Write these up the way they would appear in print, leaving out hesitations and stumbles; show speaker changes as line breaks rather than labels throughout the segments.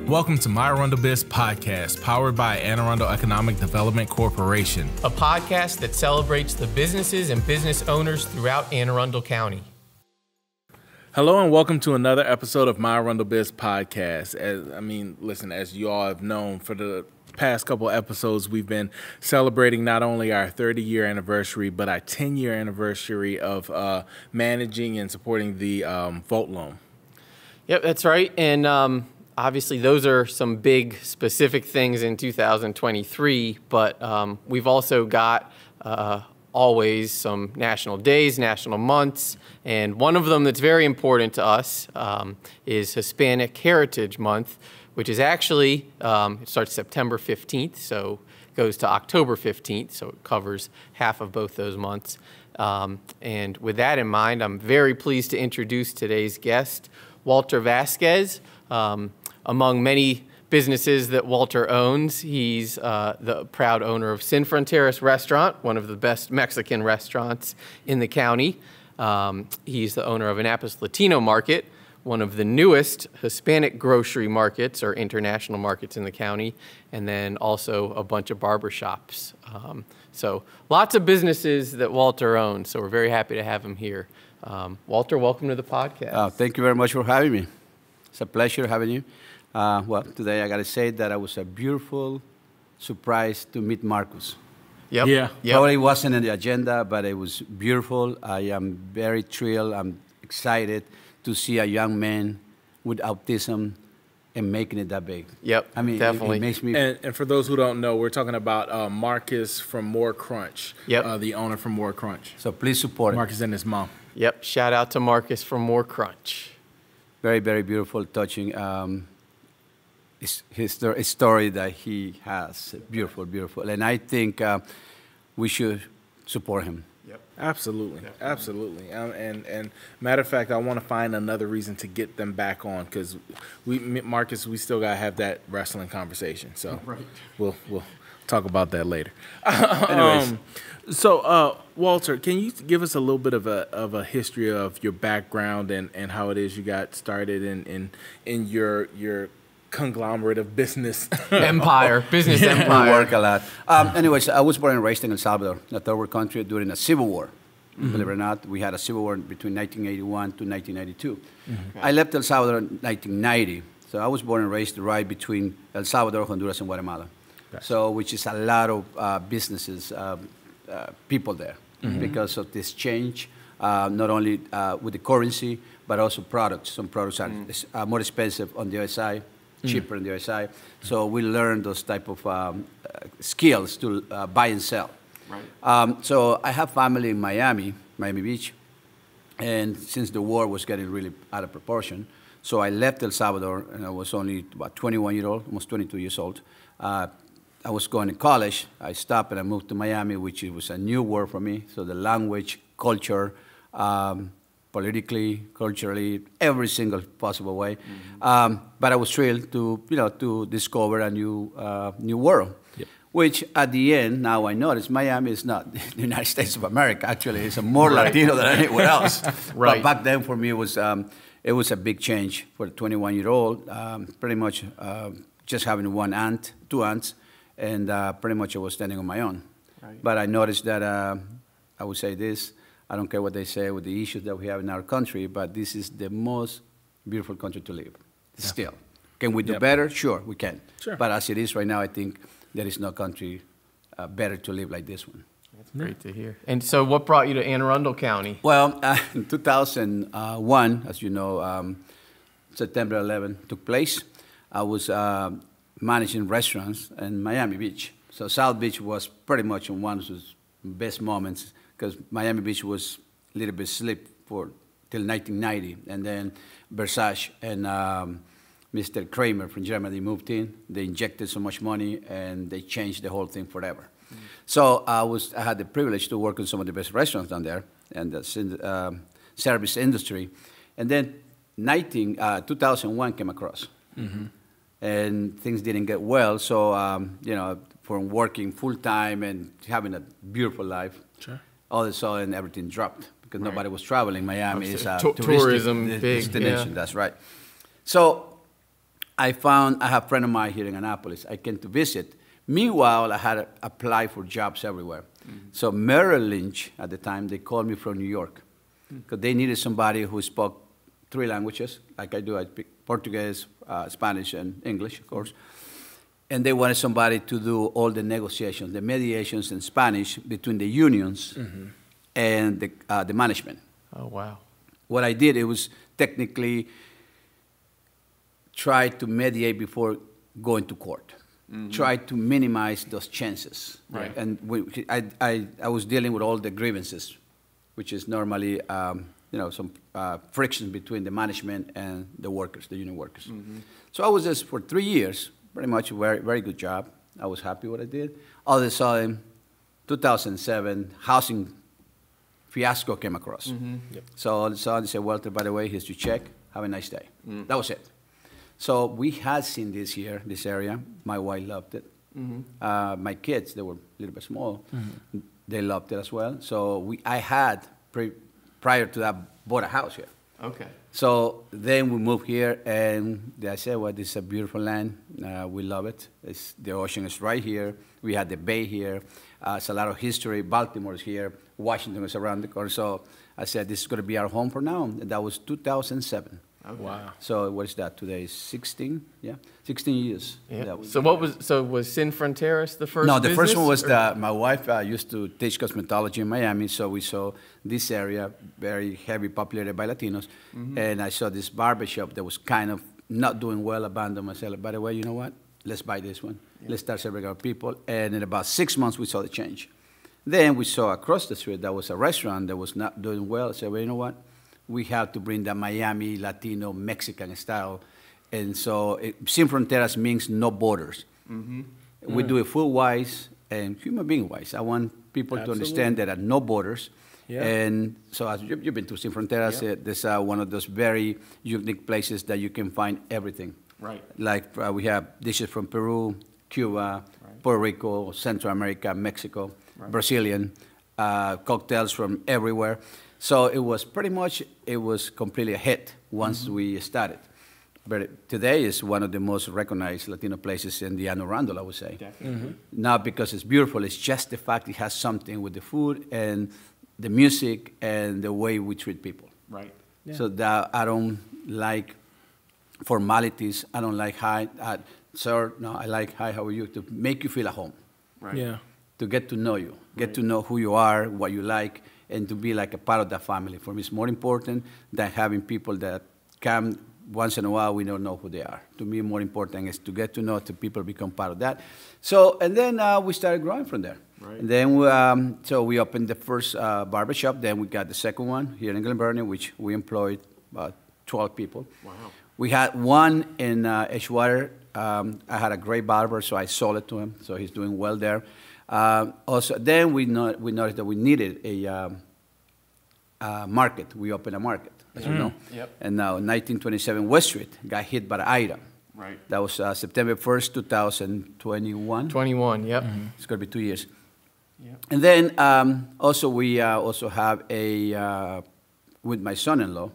Welcome to My ArundelBiz podcast, powered by Anne Arundel Economic Development Corporation.
A podcast that celebrates the businesses and business owners throughout Anne Arundel County.
Hello and welcome to another episode of My ArundelBiz podcast. As you all have known, for the past couple episodes, we've been celebrating not only our 30-year anniversary, but our 10-year anniversary of managing and supporting the Volt loan.
Yep, that's right. And obviously, those are some big specific things in 2023, but we've also got always some national days, national months, and one of them that's very important to us is Hispanic Heritage Month, which is actually, it starts September 15th, so it goes to October 15th, so it covers half of both those months. And with that in mind, I'm very pleased to introduce today's guest, Walter Vasquez. Among many businesses that Walter owns, he's the proud owner of Sin Fronteras restaurant, one of the best Mexican restaurants in the county. He's the owner of Annapolis Latino Market, one of the newest Hispanic grocery markets or international markets in the county, and then also a bunch of barbershops. So lots of businesses that Walter owns, so we're very happy to have him here. Walter, welcome to the podcast.
Thank you very much for having me. It's a pleasure having you. Today I got to say that I was a beautiful surprise to meet Marcus.
Yep.
Yeah.
Probably wasn't in the agenda, but it was beautiful. I am very thrilled. I'm excited to see a young man with autism and making it that big.
Yep,
I mean,
definitely.
it makes me...
And for those who don't know, we're talking about Marcus from More Crunch,
Yep.
The owner from More Crunch.
So please support
Marcus and his mom.
Yep, shout out to Marcus from More Crunch.
Very, very beautiful, touching. His story that he has, beautiful, beautiful. And I think we should support him.
Yep.
Absolutely, absolutely. And matter of fact, I want to find another reason to get them back on because Marcus, we still gotta have that wrestling conversation. So we'll talk about that later.
Anyways.
So Walter, can you give us a little bit of a history of your background and how it is you got started in your conglomerate of business
Business
We
empire.
work a lot. Anyways, I was born and raised in El Salvador, a third world country, during the Civil War. Believe it or not, we had a civil war between 1981 to 1992. I left El Salvador in 1990, so I was born and raised right between El Salvador, Honduras, and Guatemala.
Gotcha.
So, which is a lot of businesses, people there, because of this change, not only with the currency, but also products. Some products are more expensive on the other side, cheaper on the other side. So we learned those type of skills to buy and sell.
Right.
So I have family in Miami Beach, and since the war was getting really out of proportion, so I left El Salvador, and I was only about 21 years old, almost 22 years old. I was going to college. I stopped and I moved to Miami, which was a new world for me. So the language, culture, politically, culturally, every single possible way. But I was thrilled to discover a new world.
Yep.
Which at the end, now I notice Miami is not the United States of America. Actually, it's more Latino than anywhere else.
Right.
But back then, for me, it was a big change for a 21-year-old. Pretty much just having two aunts, and pretty much I was standing on my own.
Right.
But I noticed that I would say this. I don't care what they say with the issues that we have in our country, but this is the most beautiful country to live. Yeah. Still. Can we do better? Sure, we can.
Sure.
But as it is right now, I think there is no country better to live like this one.
That's great to hear. And so what brought you to Anne Arundel County?
Well, in 2001, as you know, September 11 took place. I was managing restaurants in Miami Beach. So South Beach was pretty much one of the best moments because Miami Beach was a little bit asleep till 1990. And then Versace and Mr. Kramer from Germany moved in. They injected so much money, and they changed the whole thing forever. So I had the privilege to work in some of the best restaurants down there and the service industry. And then 2001 came across. And things didn't get well. So, from working full-time and having a beautiful life, all of a sudden everything dropped because nobody was traveling. Miami is a
tourism big
destination.
Yeah.
That's right. So I have a friend of mine here in Annapolis. I came to visit. Meanwhile, I had applied for jobs everywhere. So Merrill Lynch, at the time, they called me from New York because they needed somebody who spoke 3 languages, like I do. I speak Portuguese, Spanish, and English, of course. And they wanted somebody to do all the negotiations, the mediations in Spanish between the unions and the management.
Oh, wow.
What I did, it was technically try to mediate before going to court. Try to minimize those chances.
Right.
And I was dealing with all the grievances, which is normally some friction between the management and the workers, the union workers. So I was there for 3 years, pretty much a very, very good job. I was happy what I did. All of a sudden, 2007, housing fiasco came across. So all of a sudden, they said, Walter, by the way, here's your check. Have a nice day. That was it. So we had seen this here, this area. My wife loved it. My kids, they were a little bit small. They loved it as well. So I had, prior to that, bought a house here.
Okay.
So then we moved here, and I said, well, this is a beautiful land. We love it. The ocean is right here. We had the bay here. It's a lot of history. Baltimore is here. Washington is around the corner. So I said, this is going to be our home for now. And that was 2007.
Okay.
Wow. So what is that today? 16? Yeah, 16 years.
Yeah. So was Sin Fronteras the first?
No, the first
business,
one was my wife used to teach cosmetology in Miami, so we saw this area very heavy populated by Latinos, and I saw this barbershop that was kind of not doing well, abandoned. I said, by the way, you know what? Let's buy this one. Yeah. Let's start serving our people. And in about 6 months, we saw the change. Then we saw across the street that was a restaurant that was not doing well. I said, well, you know what? We have to bring the Miami Latino Mexican style. And so Sin Fronteras means no borders. We do it food-wise and human being-wise. I want people to understand that there are no borders. Yeah. And so as you've been to Sin Fronteras, this is one of those very unique places that you can find everything.
Right.
Like we have dishes from Peru, Cuba, Puerto Rico, Central America, Mexico, Brazilian, cocktails from everywhere. So it was pretty much, it was completely a hit once we started. But today is one of the most recognized Latino places in the Anne Arundel, I would say. Not because it's beautiful, it's just the fact it has something with the food and the music and the way we treat people.
Right.
Yeah. So that I don't like formalities. I don't like hi, sir. No, I like hi, how are you? To make you feel at home.
Right.
Yeah.
To get to know you, get to know who you are, what you like, and to be like a part of that family. For me, it's more important than having people that come once in a while, we don't know who they are. To me, more important is to get to know the people, become part of that. So, and then we started growing from there. Right. And then, so we opened the first barbershop. Then we got the second one here in Glen Burnie, which we employed about 12 people. Wow. We had one in Edgewater. I had a great barber, so I sold it to him. So he's doing well there. Also, then we noticed that we needed a market. We opened a market, as you know. Yep. And now 1927 West Street got hit by the item. Right. That was September 1st, 2021.
21, yep.
It's going to be 2 years. Yep. And then also we also have a, with my son-in-law,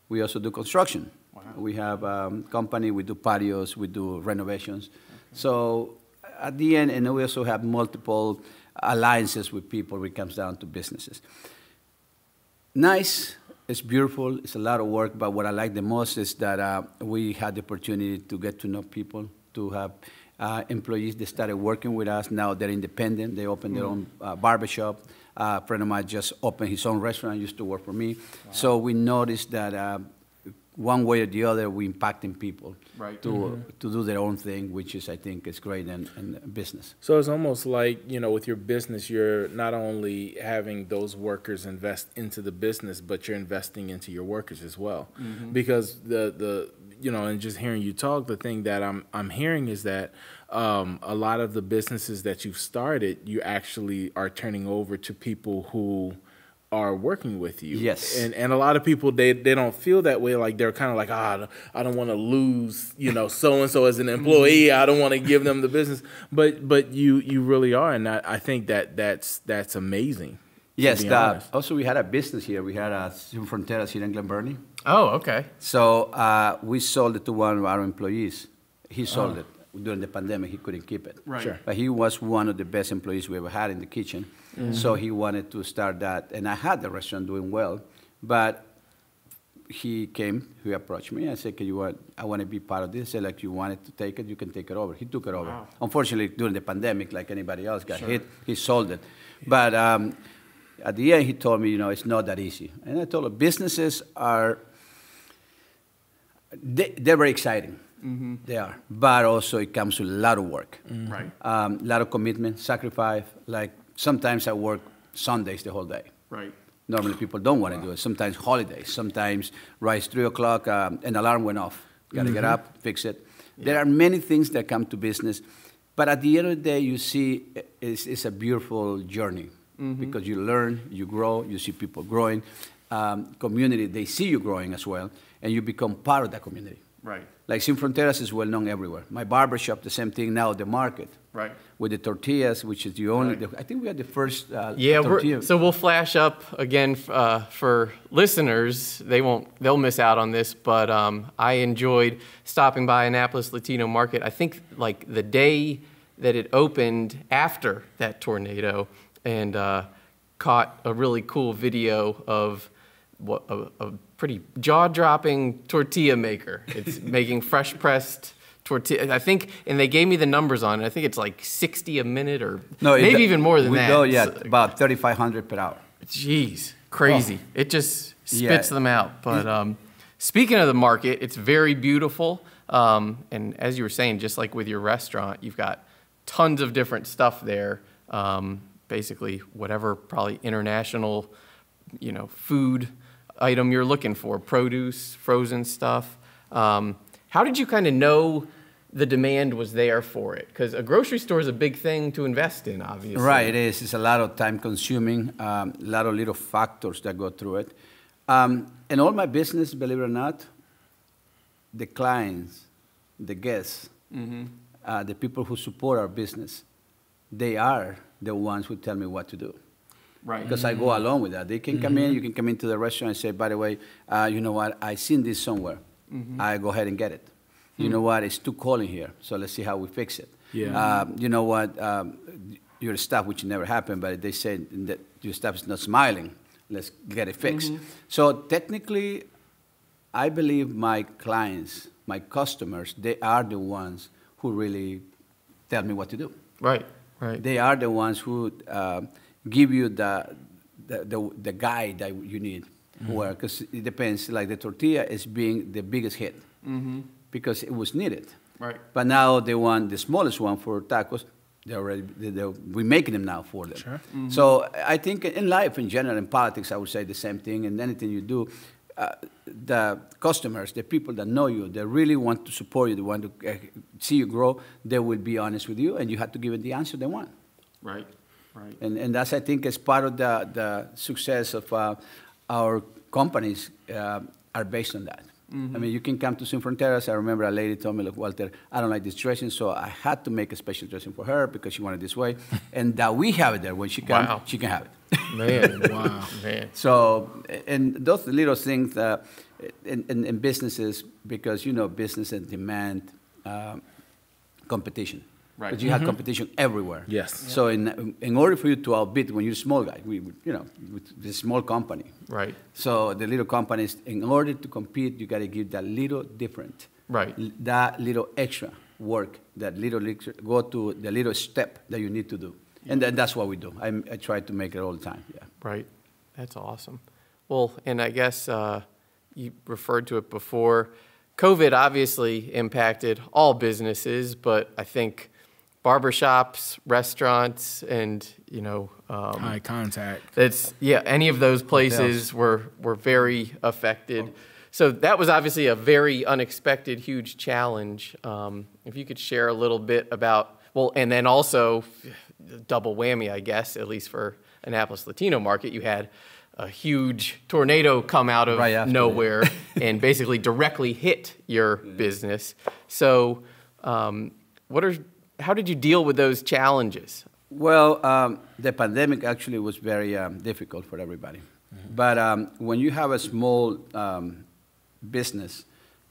we also do construction. Wow. We have a company, we do patios, we do renovations. Okay. So at the end, and we also have multiple alliances with people when it comes down to businesses. Nice, it's beautiful, it's a lot of work, but what I like the most is that we had the opportunity to get to know people, to have employees that started working with us. Now they're independent, they opened their own barbershop. A friend of mine just opened his own restaurant, used to work for me. Wow. So we noticed that one way or the other, we're impacting people to do their own thing, which is, I think, is great in business.
So it's almost like, you know, with your business, you're not only having those workers invest into the business, but you're investing into your workers as well. Because the you know, and just hearing you talk, the thing that I'm hearing is that a lot of the businesses that you've started, you actually are turning over to people who are working with you.
Yes.
And a lot of people, they don't feel that way. Like they're kind of like, I don't want to lose, you know, so-and-so as an employee. I don't want to give them the business. But you really are. And I think that's amazing.
Yes.
be honest.
Also, we had a business here. We had a Sin Fronteras here in Glen Burnie.
Oh, okay.
So we sold it to one of our employees. He sold it during the pandemic. He couldn't keep it.
Right.
Sure.
But he was one of the best employees we ever had in the kitchen. So he wanted to start that. And I had the restaurant doing well. But he approached me. I said, I want to be part of this. He said, like, you wanted to take it, you can take it over. He took it over.
Wow.
Unfortunately, during the pandemic, like anybody else got hit, he sold it. But at the end, he told me, it's not that easy. And I told him, businesses they're very exciting.
Mm-hmm.
They are. But also it comes with a lot of work.
Mm-hmm. Right.
A lot of commitment, sacrifice. Like sometimes I work Sundays the whole day.
Right.
Normally people don't want to do it. Sometimes holidays. Sometimes rise 3 o'clock, an alarm went off. Got to get up, fix it. Yeah. There are many things that come to business. But at the end of the day, you see it's a beautiful journey. Because you learn, you grow, you see people growing. Community, they see you growing as well. And you become part of that community.
Right.
Like Sin Fronteras is well known everywhere. My barbershop, the same thing now, the market.
Right.
With the tortillas, which is the only, I think we had the first
yeah,
tortilla.
so we'll flash up again for listeners. They'll miss out on this, but I enjoyed stopping by Annapolis Latino Market. I think like the day that it opened after that tornado, and caught a really cool video of a pretty jaw-dropping tortilla maker. It's making fresh-pressed tortilla. I think, and they gave me the numbers on it. I think it's like 60 a minute, or maybe even more than that.
Go, yeah, about 3,500 per hour.
Jeez, crazy. Oh. It just spits them out. But speaking of the market, it's very beautiful. And as you were saying, just like with your restaurant, you've got tons of different stuff there. Basically, whatever probably international, food item you're looking for, produce, frozen stuff. How did you kind of know the demand was there for it? Because a grocery store is a big thing to invest in, obviously.
Right, it is. It's a lot of time consuming, a lot of little factors that go through it. And all my business, believe it or not, the clients, the guests, the people who support our business, they are the ones who tell me what to do. Right. Because I go along with that. They can come in, you can come into the restaurant and say, by the way, you know what, I seen this somewhere. I go ahead and get it. You know what, it's too cold in here, so let's see how we fix it. Yeah. You know what, your staff, which never happened, but they say that your staff is not smiling. Let's get it fixed. So technically, I believe my clients, my customers, they are the ones who really tell me what to do.
Right, right.
They are the ones who give you the guide that you need. Where, because it depends, like the tortilla is being the biggest hit because it was needed. Right. But now they want the smallest one for tacos. We're making them now for them. Sure. So I think in life in general, in politics, I would say the same thing. And anything you do, the customers, the people that know you, they really want to support you, they want to see you grow, they will be honest with you, and you have to give them the answer they want. Right, right. And that's, I think, is part of the success of our companies are based on that. I mean, you can come to Sin Fronteras. I remember a lady told me, look, Walter, I don't like this dressing, so I had to make a special dressing for her because she wanted it this way. And that we have it there. When she comes, she can have it.
Man, wow, man. So,
and those little things in businesses, because, you know, business and demand competition. Right. Because you have competition everywhere. Yes. So in order for you to outbid when you're a small guy, with a small company. Right. So the little companies, in order to compete, you got to give that little different. Right. That little extra work, that little go to the little step that you need to do. And that's what we do. I try to make it all the time. Yeah.
Right. That's awesome. Well, and I guess you referred to it before. COVID obviously impacted all businesses, but I think barbershops, restaurants, and
high contact.
Any of those places were very affected. So that was obviously a very unexpected, huge challenge. If you could share a little bit about, and then also double whammy, I guess, at least for Annapolis Latino Market, you had a huge tornado come out of nowhere and basically directly hit your business. So how did you deal with those challenges?
Well, the pandemic actually was very difficult for everybody. But when you have a small business,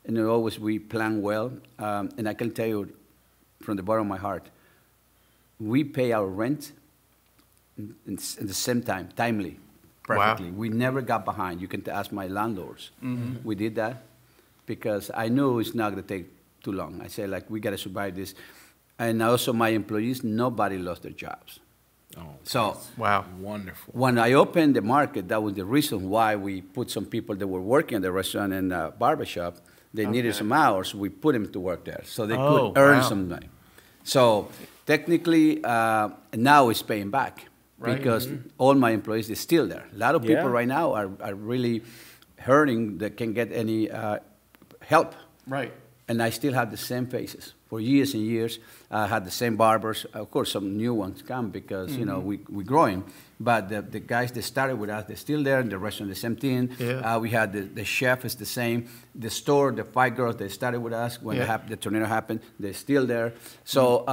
and always we plan well, and I can tell you from the bottom of my heart, we pay our rent in the same time, timely, perfectly.
Wow.
We never got behind. You can ask my landlords. We did that because I knew it's not going to take too long. I said, like, we got to survive this. And also my employees, nobody lost their jobs.
Oh,
So
Wow.
wonderful.
when I opened the market, that was the reason why we put some people that were working in the restaurant and barbershop. They needed some hours. We put them to work there so they
Oh,
could earn
wow.
some money. So technically, now it's paying back
Right.
because all my employees are still there. A lot of people
Yeah.
right now are really hurting that can get any help.
Right.
And I still have the same faces. For years and years, I had the same barbers. Of course, some new ones come because, you know, we're growing. But the guys that started with us, they're still there. In the restaurant, the same thing.
Yeah.
We had the chef is the same. The store, the 5 girls, they started with us when the tornado happened. They're still there. So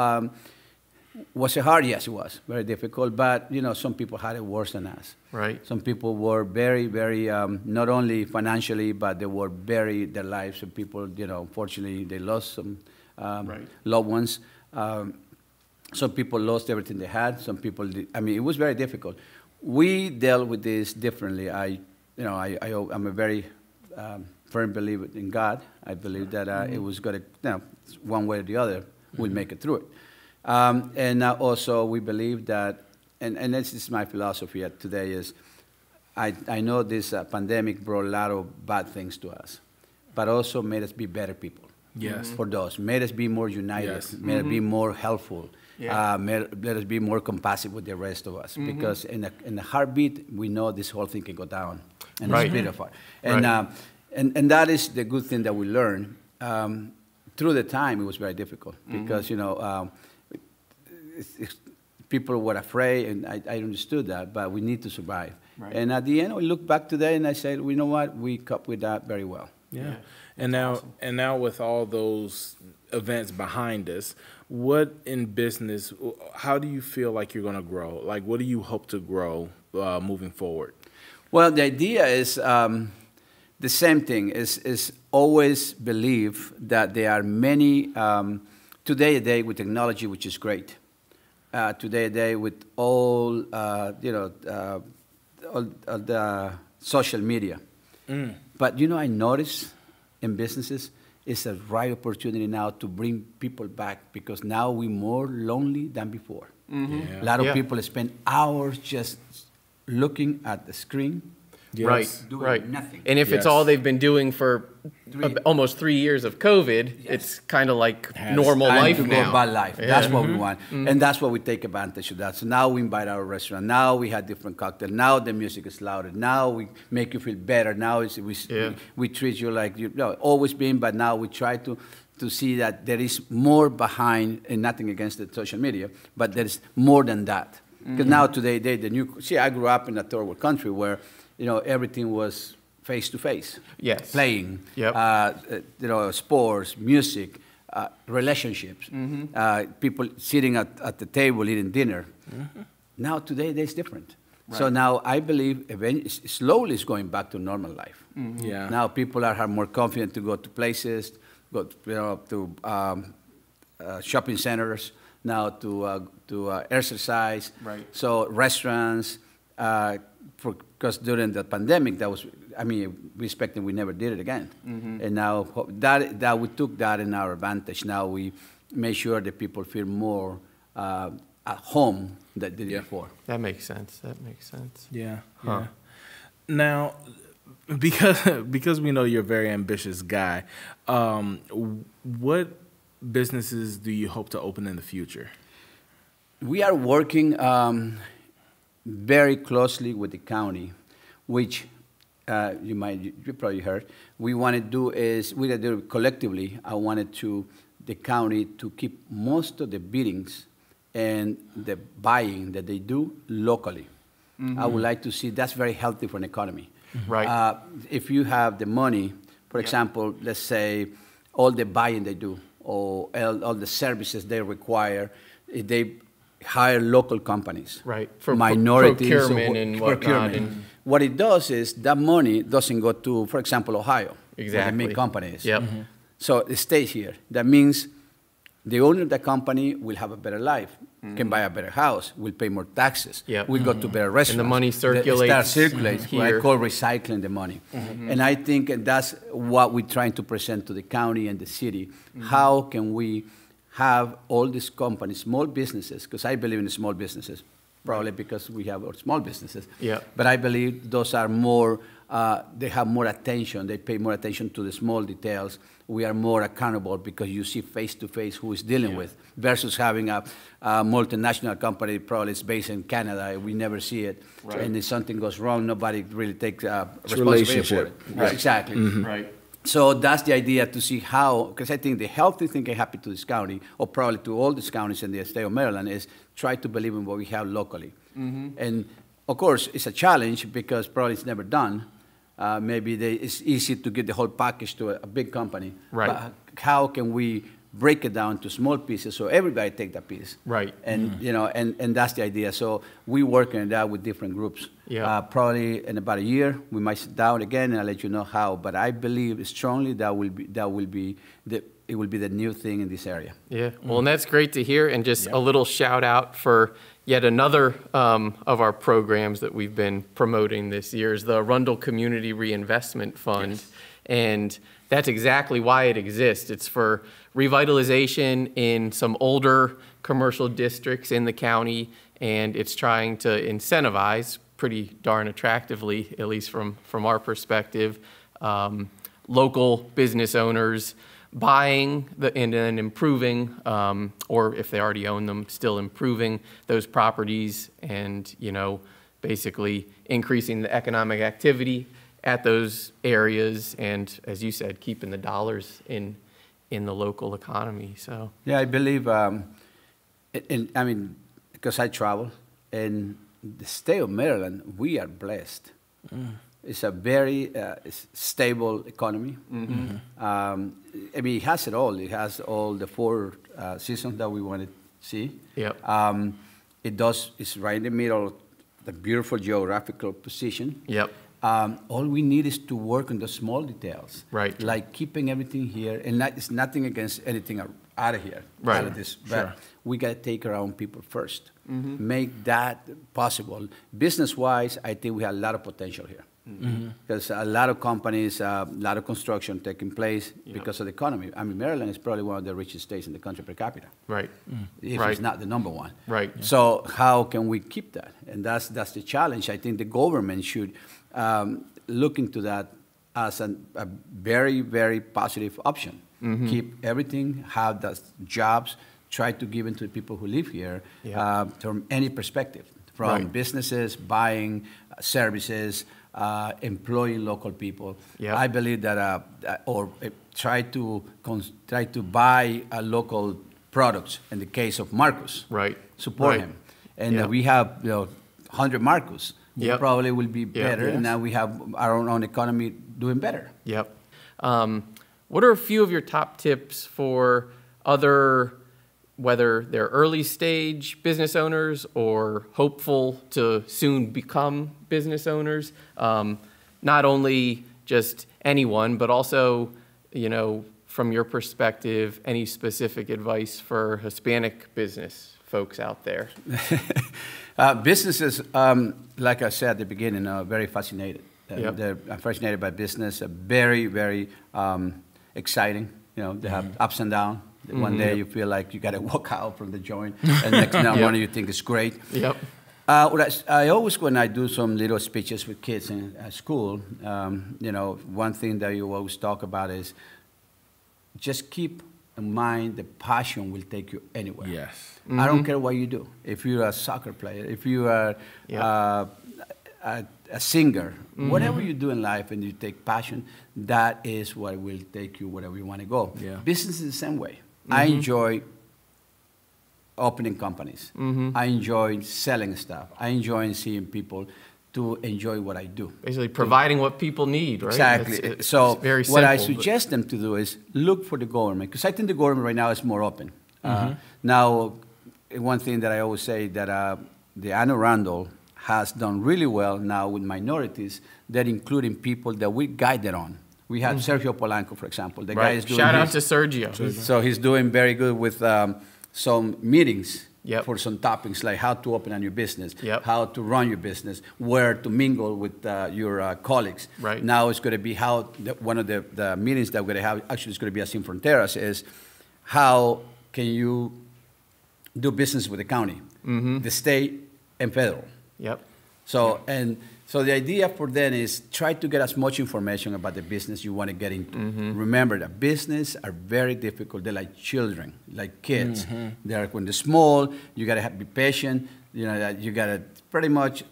was it hard? Yes, it was. Very difficult. But, you know, some people had it worse than us.
Right.
Some people were very, very, not only financially, but they were buried their lives. Some people, you know, unfortunately, they lost some loved ones. Some people lost everything they had. Some people, I mean, it was very difficult. We dealt with this differently. I'm a very firm believer in God. I believe that it was going to, you know, one way or the other, we'll make it through it. And also we believe that, and this is my philosophy today is, I know this pandemic brought a lot of bad things to us, but also made us be better people.
Yes.
For those, made us be more united,
Yes.
made us be more helpful,
Yeah.
let us be more compassionate with the rest of us. Because in a heartbeat, we know this whole thing can go down, and
Right.
it's beautiful. And, and that is the good thing that we learned. Through the time, it was very difficult because, you know, people were afraid, and I understood that, but we need to survive.
Right.
And at the end, we look back today, and I said, you know what, we coped with that very well.
Yeah. And now with all those events behind us, what in business, how do you feel like you're going to grow? Like, what do you hope to grow moving forward?
Well, the idea is the same thing, is always believe that there are many, today a day with technology, which is great. Today a day with all, all the social media. But, you know, I noticed in businesses, it's a right opportunity now to bring people back because now we're more lonely than before.
Yeah.
A lot of people spend hours just looking at the screen.
Yes.
Right.
Doing nothing.
And if it's all they've been doing for almost 3 years of COVID, it's kind of like normal
Time
life
to
now.
go about life. That's what we want. And that's what we take advantage of that. So now we invite our restaurant. Now we have different cocktails. Now the music is louder. Now we make you feel better. Now we treat you like you know, always been, but now we try to see that there is more behind, and nothing against the social media, but there's more than that. Because now today, I grew up in a third world country where, you know, everything was face to face.
Yes.
Playing,
Yep.
you know, sports, music, relationships, people sitting at the table eating dinner. Now today, it's different. So now I believe slowly it's going back to normal life.
Yeah.
Now people are more confident to go to places, go to, you know, to shopping centers, now to exercise.
Right.
So restaurants, because during the pandemic, that was, I mean, we expected we never did it again. And now that we took that in our advantage. Now we make sure that people feel more at home than they did before.
That makes sense.
Yeah.
Huh.
Yeah. Now, because we know you're a very ambitious guy, what businesses do you hope to open in the future?
We are working very closely with the county, which you probably heard. We want to do is we do collectively. I wanted the county to keep most of the biddings and the buying that they do locally. I would like to see that's very healthy for an economy.
Right.
If you have the money, for example, let's say all the buying they do or all the services they require, if they hire local companies.
Right. For
minorities.
Procurement and whatnot. And
what it does is that money doesn't go to, for example, Ohio.
Exactly.
Where the main company is.
Yep.
So it stays here. That means the owner of the company will have a better life, can buy a better house, will pay more taxes, will go to better restaurants.
And the money circulates
What I call recycling the money. And I think that's what we're trying to present to the county and the city. How can we have all these companies, small businesses, because I believe in small businesses, probably because we have our small businesses. But I believe those are more, they have more attention. They pay more attention to the small details. We are more accountable because you see face-to-face who is dealing with versus having a multinational company probably is based in Canada. We never see it. And if something goes wrong, nobody really takes responsibility for it. Exactly.
Right.
So that's the idea to see how, because I think the healthy thing can happen to this county, or probably to all these counties in the state of Maryland, is try to believe in what we have locally. And of course, it's a challenge because probably it's never done. Maybe it's easy to give the whole package to a big company.
Right.
But how can we break it down to small pieces so everybody take that piece?
Right.
And you know, and that's the idea. So we working on that with different groups. Probably in about a year we might sit down again and I'll let you know how. But I believe strongly it will be the new thing in this area.
Yeah. Well, and that's great to hear. And just a little shout out for yet another of our programs that we've been promoting this year is the Arundel Community Reinvestment Fund. And that's exactly why it exists. It's for revitalization in some older commercial districts in the county, and it's trying to incentivize pretty darn attractively, at least from our perspective, local business owners buying and then improving, or if they already own them, still improving those properties and, you know, basically increasing the economic activity at those areas and, as you said, keeping the dollars in the local economy. So
yeah, I believe, I mean, because I travel, in the state of Maryland, we are blessed. It's a very stable economy. I mean, it has it all. It has all the 4 seasons that we want to see. It's right in the middle of the beautiful geographical position. All we need is to work on the small details. Like keeping everything here, and it's nothing against anything out of here, out of this. But we got to take our own people first. Make that possible. Business-wise, I think we have a lot of potential here. There's a lot of companies, a lot of construction taking place because of the economy. I mean, Maryland is probably one of the richest states in the country per capita. If it's not the number one. So how can we keep that? And that's the challenge. I think the government should look into that as a very, very positive option. Keep everything, have the jobs, try to give it to the people who live here from any perspective, from businesses, buying, services, employing local people. I believe that, or try to buy local products. In the case of Marcus, support him. And we have 100 Marcus. We probably will be better, and now we have our own economy doing better.
What are a few of your top tips for other, whether they're early stage business owners or hopeful to soon become business owners? Not only just anyone, but also, you know, from your perspective, any specific advice for Hispanic business folks out there?
Businesses, like I said at the beginning, are very fascinated. They're fascinated by business, very, very exciting. You know, they have ups and downs. One day you feel like you got to walk out from the joint, and next morning you think it's great. I always, when I do some little speeches with kids in school, you know, one thing that you always talk about is just keep in mind the passion will take you anywhere. I don't care what you do. If you're a soccer player, if you are a singer, whatever you do in life and you take passion, that is what will take you wherever you want to go. Business is the same way. I enjoy opening companies. I enjoy selling stuff. I enjoy seeing people to enjoy what I do.
Basically providing what people need, right?
Exactly.
It's
very simple, what I suggest them to do is look for the government, because I think the government right now is more open. Now, one thing that I always say that the Anne Arundel has done really well now with minorities, that including people that we guided on. We have Sergio Polanco, for example. The guy is doing
Shout out to Sergio.
So he's doing very good with some meetings
Yep.
for some topics like how to open a new business,
Yep.
how to run your business, where to mingle with your colleagues.
Right.
Now it's going to be how, one of the meetings that we're going to have, actually it's going to be at Sin Fronteras, is how can you do business with the county, the state, and federal.
Yep.
So, so the idea for them is try to get as much information about the business you want to get into. Remember that business are very difficult. They're like children, like kids. They're when they're small, you got to be patient. You know, you got to pretty much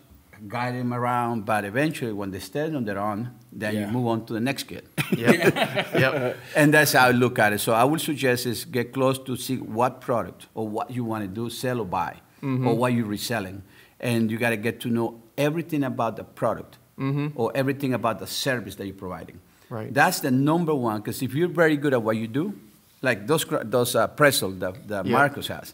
guide them around. But eventually, when they stand on their own, then you move on to the next kid.
Yep.
And that's how I look at it. So I would suggest is get close to see what product or what you want to do, sell or buy, or what you're reselling. And you got to get to know everything about the product or everything about the service that you're providing.
Right.
That's the number one, because if you're very good at what you do, like those pretzel that Marcos has,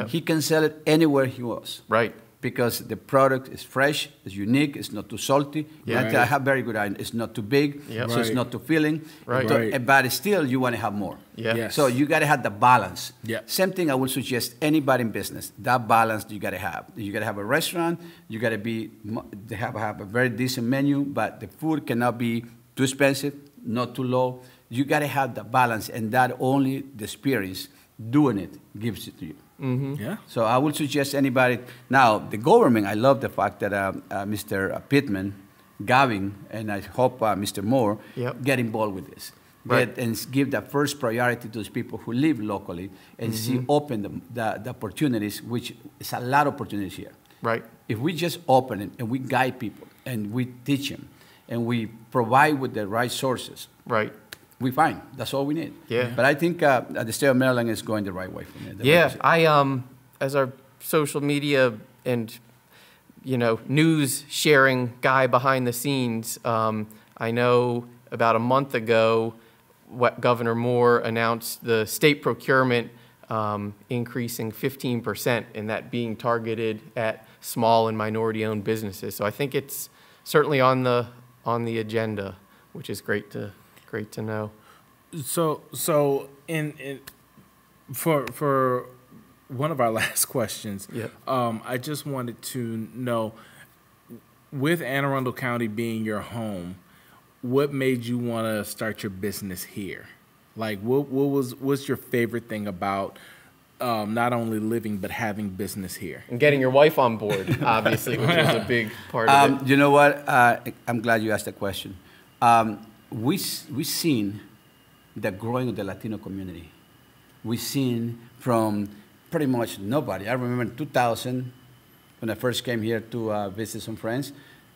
he can sell it anywhere he was.
Right.
Because the product is fresh, it's unique, it's not too salty. I have very good idea. It's not too big, so it's not too filling.
Right.
But still, you want to have more.
Yes.
So you got to have the balance.
Yeah.
Same thing I would suggest anybody in business. That balance you got to have. You got to have a restaurant. You got to have a very decent menu, but the food cannot be too expensive, not too low. You got to have the balance, and that only the experience doing it gives it to you.
Yeah.
So I would suggest anybody. Now, the government, I love the fact that Mr. Pittman, Gavin, and I hope Mr. Moore get involved with this. And give the first priority to those people who live locally and see open the opportunities, which is a lot of opportunities here.
Right.
If we just open it and we guide people and we teach them and we provide with the right sources,
Right.
we fine. That's all we need.
Yeah.
But I think the state of Maryland is going the right way for me.
Yeah, as our social media and news sharing guy behind the scenes, I know about a month ago, what Governor Moore announced the state procurement increasing 15%, and that being targeted at small and minority-owned businesses. So I think it's certainly on the agenda, which is great to know.
So for one of our last questions, I just wanted to know, with Anne Arundel County being your home, what made you want to start your business here? Like, what's your favorite thing about not only living but having business here?
And getting your wife on board, obviously, which is a big part of it.
You know what? I'm glad you asked that question. We've seen the growing of the Latino community. We've seen from pretty much nobody. I remember in 2000, when I first came here to visit some friends,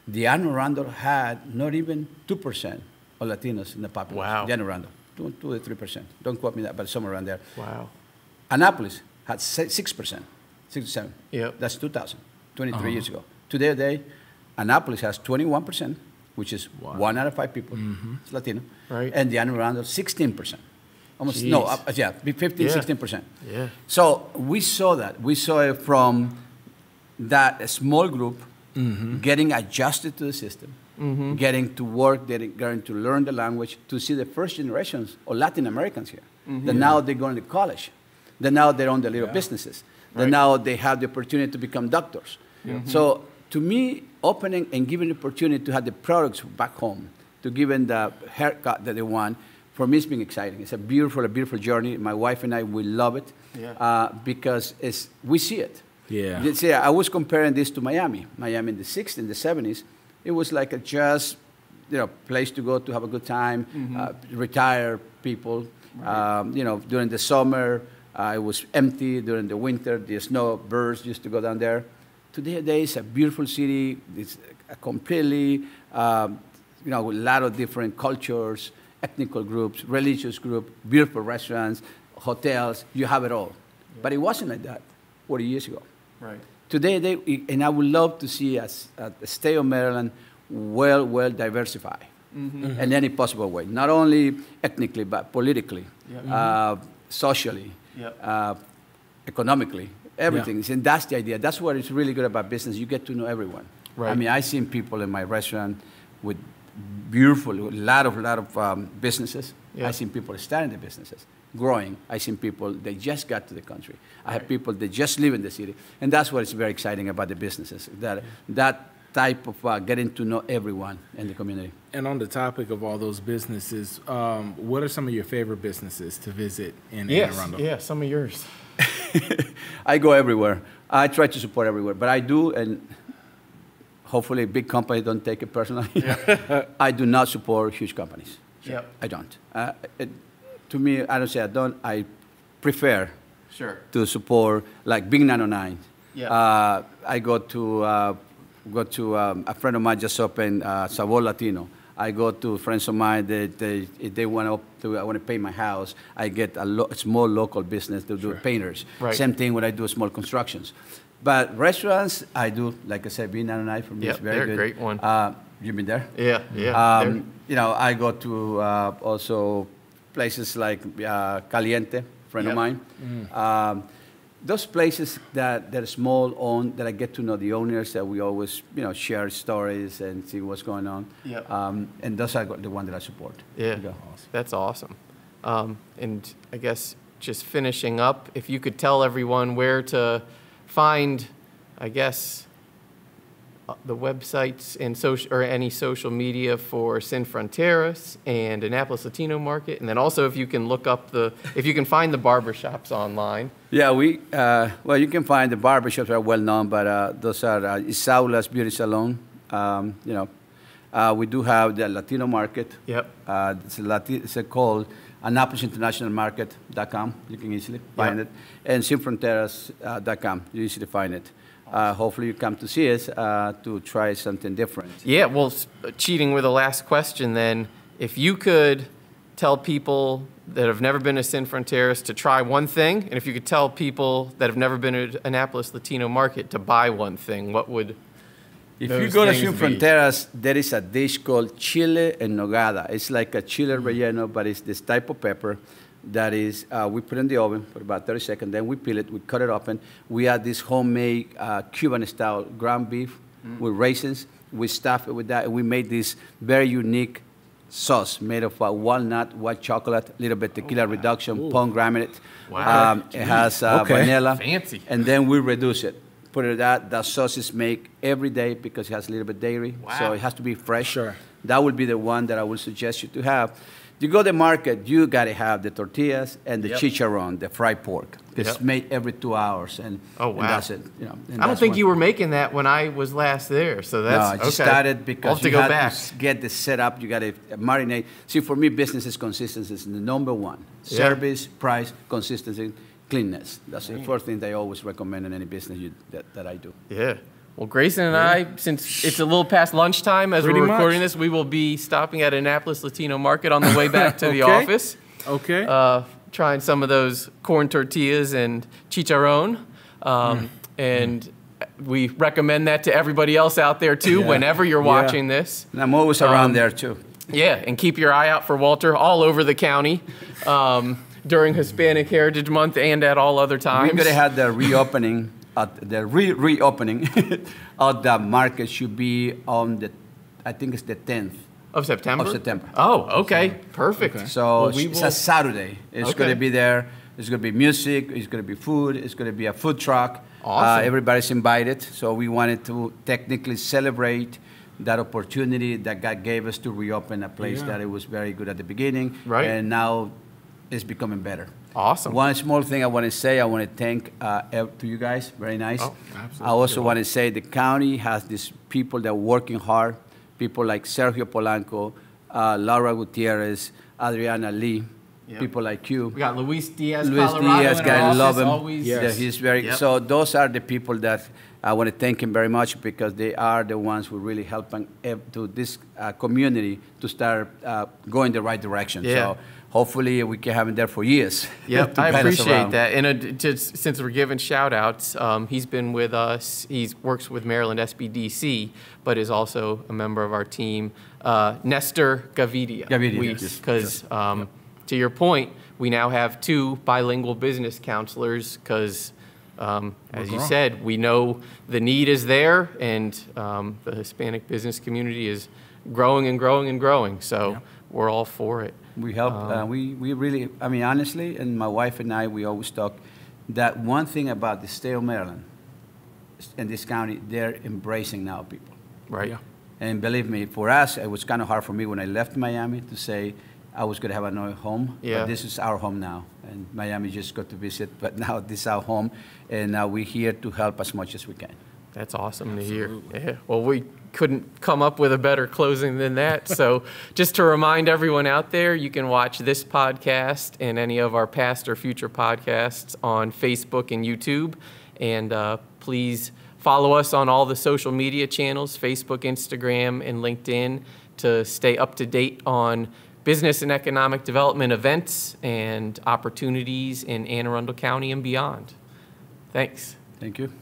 the Anne Arundel had not even 2% of Latinos in the population.
Wow.
The Anne Arundel, 2 to 3%. Don't quote me that, but somewhere around there.
Wow.
Annapolis had 6%, 6 to 7.
Yep.
That's 2000, 23 years ago. Today, Annapolis has 21%, which is 1 out of 5 people is Latino.
Right.
And the Anne Arundel, 16%. Almost,
Jeez.
no, 15, 16%.
Yeah.
So we saw that. We saw it from that small group getting adjusted to the system, getting to work, getting to learn the language, to see the first generations of Latin Americans here. That now they're going to college. That now they're on the little businesses. That now they have the opportunity to become doctors. So to me, opening and giving the opportunity to have the products back home, to give them the haircut that they want, for me, it's been exciting. It's a beautiful journey. My wife and I, we love it because we see it.
Yeah.
See, I was comparing this to Miami. Miami in the 60s, in the 70s, it was like a just, place to go to have a good time, retire people. During the summer, it was empty. During the winter, the snowbirds used to go down there. Today, it's a beautiful city. It's a completely, with a lot of different cultures, ethnic groups, religious groups, beautiful restaurants, hotels. You have it all. But it wasn't like that 40 years ago.
Right.
Today, and I would love to see us at the state of Maryland well diversified in any possible way, not only ethnically but politically, socially. economically, everything. And that's the idea. That's what is really good about business. You get to know everyone.
Right.
I mean, I've seen people in my restaurant with beautiful, a lot of businesses.
Yeah.
I've seen people starting the businesses, growing. I've seen people, they just got to the country. I have people that just live in the city. And that's what is very exciting about the businesses, that type of getting to know everyone in the community.
And on the topic of all those businesses, what are some of your favorite businesses to visit in Anne Arundel?
Yeah, some of yours.
I go everywhere. I try to support everywhere, but I do, and hopefully big companies don't take it personally. Yeah. I do not support huge companies.
Yep.
I don't. To me, I don't say I don't. I prefer to support like Big 909.
Yeah.
I go to a friend of mine just opened Salvador Latino. I go to friends of mine that if they want to paint my house, I get a small local business to do painters.
Right.
Same thing when I do small constructions. But restaurants, I do, like I said, Big 909 for me is very good.
They're a great one.
You've been there?
Yeah, yeah.
You know, I go to also places like Caliente, friend of mine. Those places that are small owned, that I get to know the owners, that we always, you know, share stories and see what's going on. And those are the ones that I support.
Yeah, that's awesome. And I guess just finishing up, if you could tell everyone where to find, I guess, the websites and social or any social media for Sin Fronteras and Annapolis Latino Market, and then also if you can look up if you can find the barbershops online.
Yeah, well, you can find the barbershops are well known, but those are Isaula's Beauty Salon. You know, we do have the Latino Market.
Yep.
It's called AnnapolisInternationalMarket.com. You can easily find it, and SinFronteras.com. You easily find it. Hopefully you come to see us to try something different.
Yeah, well, cheating with the last question then, if you could tell people that have never been to Sin Fronteras to try one thing, and if you could tell people that have never been to Annapolis Latino Market to buy one thing, what would
If you go to Sin Fronteras, there is a dish called chile en nogada. It's like a chile relleno, but it's this type of pepper that is, we put in the oven for about 30 seconds, then we peel it, we cut it open. We add this homemade Cuban-style ground beef with raisins. We stuff it with that, and we made this very unique sauce made of walnut, white chocolate, a little bit tequila reduction, pomegranate.
Wow.
It has vanilla.
Fancy.
And then we reduce it. Put it that sauce is made every day because it has a little bit dairy, so it has to be fresh.
Sure.
That would be the one that I would suggest you to have. You go to the market, you got to have the tortillas and the chicharron, the fried pork. It's made every 2 hours, and, and that's it. You know,
I don't think you were making that when I was last there, so that's
no, I just started because
you have
to get the setup. You got to marinate. See, for me, business is consistency is the number one. Service, price, consistency, cleanness. That's the first thing they always recommend in any business that I do.
Yeah. Well, Grayson and I, since it's a little past lunchtime as we're recording this, we will be stopping at Annapolis Latino Market on the way back to the office.
Okay.
Trying some of those corn tortillas and chicharron. And we recommend that to everybody else out there, too, whenever you're watching this.
And I'm always around there, too.
Yeah, and keep your eye out for Walter all over the county during Hispanic Heritage Month and at all other times.
We're going to have the reopening. The reopening of the market should be on I think it's the 10th.
Of September?
Of September.
Oh, okay. Perfect.
Okay. So it's a Saturday. It's going to be there. There's going to be music. It's going to be food. It's going to be a food truck.
Awesome.
Everybody's invited. So we wanted to technically celebrate that opportunity that God gave us to reopen a place that it was very good at the beginning.
Right.
And now it's becoming better.
Awesome.
One small thing I want to say, I want to thank to you guys. Very nice.
Oh, absolutely.
I also want to say the county has these people that are working hard, people like Sergio Polanco, Laura Gutierrez, Adriana Lee, people like you.
We got Luis Diaz,
Luis
Colorado
Diaz,
in
guy,
our
love
office,
him.
always.
Yeah, he's very so those are the people that I want to thank him very much because they are the ones who really helping to this community to start going the right direction.
Yeah.
So hopefully we can have him there for years.
Yep, I appreciate that. And since we're giving shout outs, he's been with us. He works with Maryland SBDC, but is also a member of our team, Nestor Gavidia.
Gavidia,
Because to your point, we now have 2 bilingual business counselors because, as you said, we know the need is there, and the Hispanic business community is growing and growing and growing. So we're all for it.
We help. We really, I mean, honestly, and my wife and I, we always talk that one thing about the state of Maryland and this county, they're embracing now people.
Right.
Yeah.
And believe me, for us, it was kind of hard for me when I left Miami to say I was going to have another home.
Yeah.
But this is our home now. And Miami just got to visit, but now this is our home. And we're here to help as much as we can.
That's awesome to hear. Yeah. Well, we couldn't come up with a better closing than that. So just to remind everyone out there, you can watch this podcast and any of our past or future podcasts on Facebook and YouTube. And please follow us on all the social media channels, Facebook, Instagram, and LinkedIn, to stay up to date on business and economic development events and opportunities in Anne Arundel County and beyond. Thanks.
Thank you.